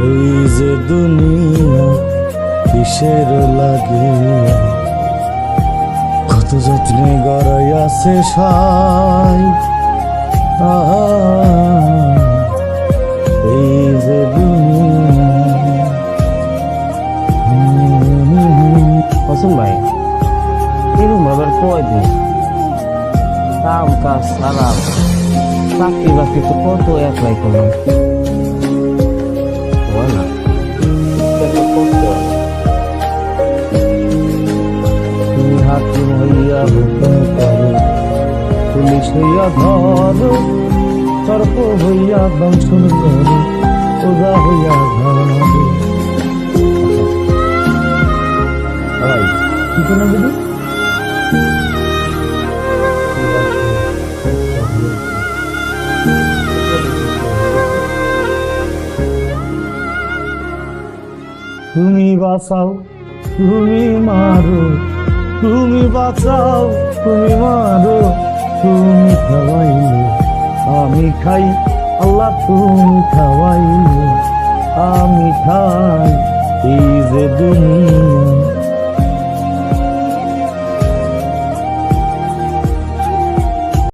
এই যে দুনিয়া কিসের লাগে, কত যত্নে গড়াই আছে সাই। এই যে দুনিয়া। হোসেন ভাই, এরকম ভাবে কয়দিন কাম কাজ সারা চাকরি বাকরি তো কত অ্যাপ্লাই করলাম, হয় না। তুমি হাকিম হইয়া হুকুম করো, পুলিশ হইয়া ধরো, সর্প হইয়া দংশন করো, ওজা হইয়া ধরো। ভাই কি কেন দিদি? তুমি বাঁচাও, তুমি মারো, তুমি বাঁচাও, তুমি মারো, তুমি খাওয়াইলে আমি খাই, আল্লাহ তুমি খাওয়াইলে আমি খাই। এই যে দুনিয়া